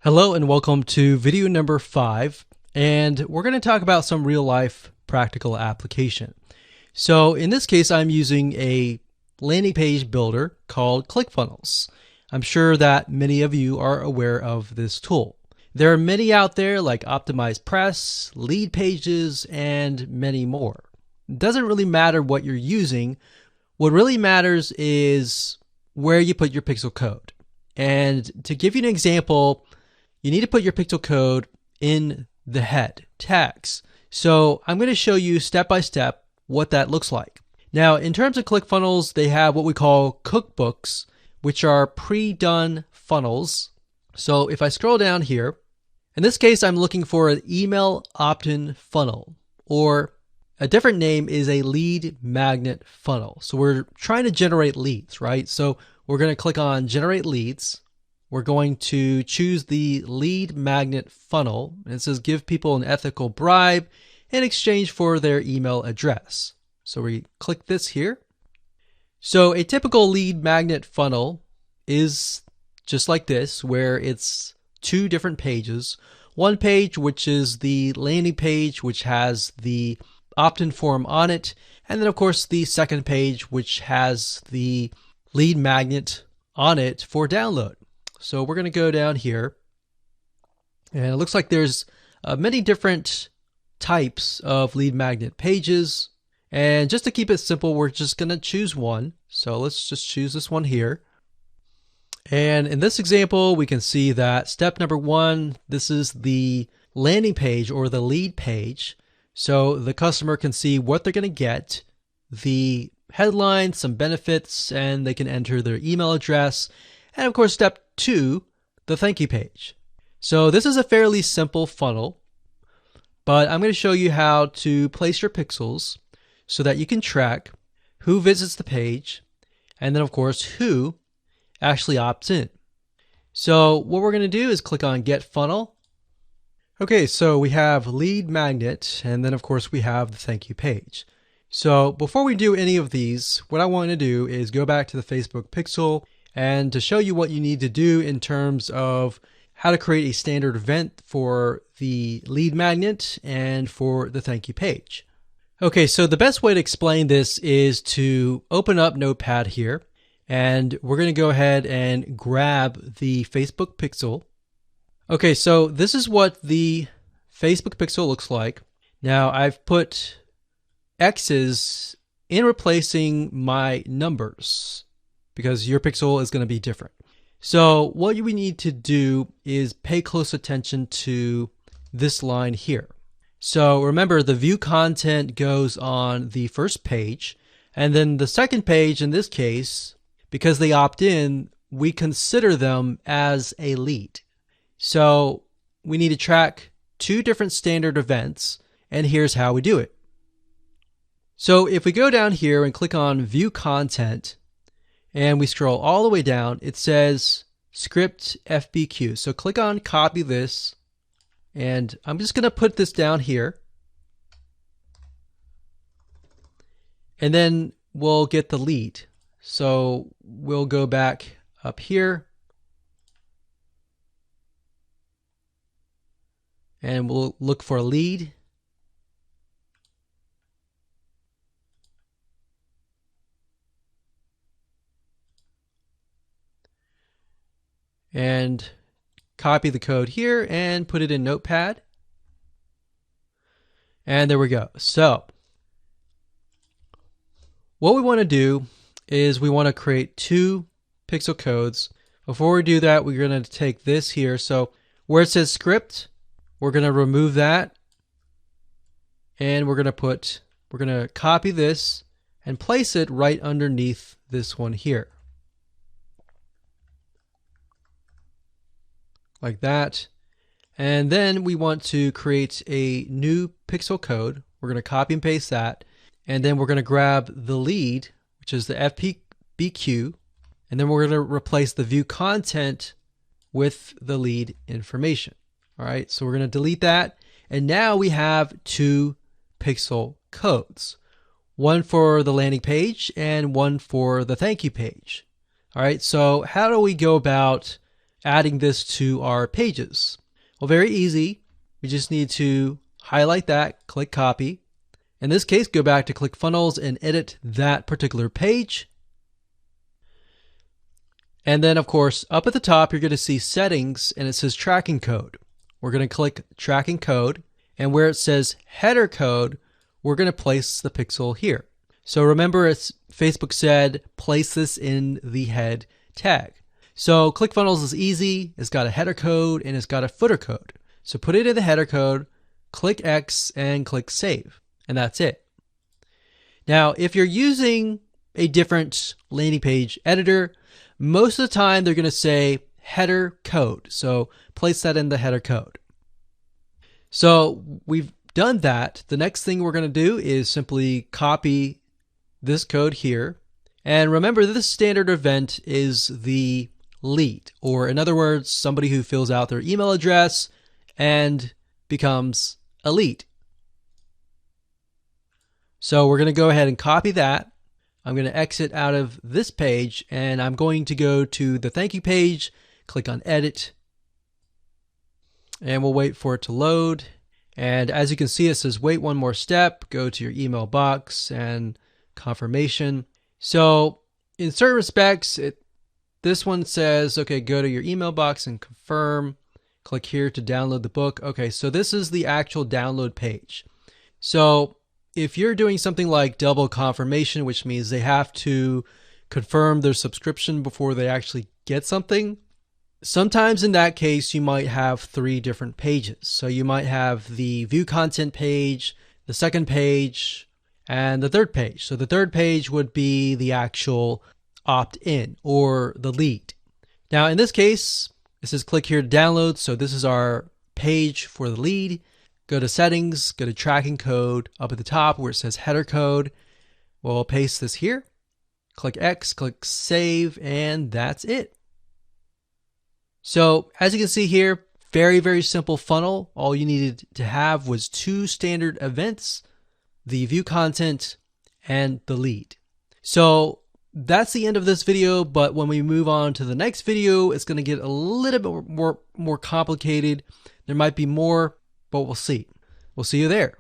Hello and welcome to video number 5, and we're going to talk about some real life practical application. So in this case, I'm using a landing page builder called ClickFunnels. I'm sure that many of you are aware of this tool. There are many out there like OptimizePress, Leadpages, and many more. It doesn't really matter what you're using. What really matters is where you put your pixel code. And to give you an example, you need to put your pixel code in the head tags. So I'm going to show you step by step what that looks like. Now, in terms of ClickFunnels, they have what we call cookbooks, which are pre-done funnels. So if I scroll down here, in this case, I'm looking for an email opt-in funnel, or a different name is a lead magnet funnel. So we're trying to generate leads, right? So we're going to click on generate leads. We're going to choose the lead magnet funnel. And it says give people an ethical bribe in exchange for their email address. So we click this here. So a typical lead magnet funnel is just like this, where it's two different pages. One page, which is the landing page, which has the opt-in form on it. And then of course the second page, which has the lead magnet on it for download. So we're going to go down here, and it looks like there's many different types of lead magnet pages. And just to keep it simple, we're just going to choose one. So let's just choose this one here. And in this example, we can see that step number 1, this is the landing page or the lead page. So the customer can see what they're going to get, the headline, some benefits, and they can enter their email address. And of course, step 2, the thank you page. So this is a fairly simple funnel, but I'm going to show you how to place your pixels so that you can track who visits the page, and then of course, who actually opts in. So what we're going to do is click on Get Funnel. Okay, so we have lead magnet, and then of course we have the thank you page. So before we do any of these, what I want to do is go back to the Facebook pixel and to show you what you need to do in terms of how to create a standard event for the lead magnet and for the thank you page. Okay, so the best way to explain this is to open up Notepad here, and we're going to go ahead and grab the Facebook pixel. Okay, so this is what the Facebook pixel looks like. Now I've put X's in replacing my numbers, because your pixel is going to be different. So what we need to do is pay close attention to this line here. So remember, the view content goes on the first page, and then the second page, in this case, because they opt in, we consider them as a lead. So we need to track two different standard events, and here's how we do it. So if we go down here and click on view content, and we scroll all the way down, it says script FBQ. So click on copy this, and I'm just going to put this down here. And then we'll get the lead. So we'll go back up here, and we'll look for a lead. And copy the code here and put it in Notepad. And there we go. So what we want to do is we want to create two pixel codes. Before we do that, we're going to take this here. So where it says script, we're going to remove that. And we're going to copy this and place it right underneath this one here. Like that. And then we want to create a new pixel code. We're going to copy and paste that. And then we're going to grab the lead, which is the FBQ. And then we're going to replace the view content with the lead information. All right, so we're going to delete that. And now we have two pixel codes, one for the landing page and one for the thank you page. All right, so how do we go about adding this to our pages? Well, very easy. We just need to highlight that, click copy. In this case, go back to ClickFunnels and edit that particular page. And then, of course, up at the top, you're going to see settings and it says tracking code. We're going to click tracking code, and where it says header code, we're going to place the pixel here. So remember, it's Facebook said, place this in the head tag. So ClickFunnels is easy. It's got a header code and it's got a footer code. So put it in the header code, click X and click save. And that's it. Now, if you're using a different landing page editor, most of the time they're going to say header code. So place that in the header code. So we've done that. The next thing we're going to do is simply copy this code here. And remember, this standard event is the lead, or in other words, somebody who fills out their email address and becomes a lead. So we're going to go ahead and copy that. I'm going to exit out of this page and I'm going to go to the thank you page, click on edit, and we'll wait for it to load. And as you can see, it says wait one more step, go to your email box and confirmation. So in certain respects, this one says, okay, go to your email box and confirm. Click here to download the book. Okay, so this is the actual download page. So if you're doing something like double confirmation, which means they have to confirm their subscription before they actually get something, sometimes in that case, you might have 3 different pages. So you might have the view content page, the second page, and the third page. So the third page would be the actual opt-in or the lead. Now in this case, it says click here to download. So this is our page for the lead. Go to settings, go to tracking code up at the top where it says header code. We'll paste this here. Click X, click save, and that's it. So as you can see here, very, very simple funnel. All you needed to have was 2 standard events, the view content and the lead. So that's the end of this video, but when we move on to the next video, it's going to get a little bit more complicated. There might be more, but we'll see. We'll see you there.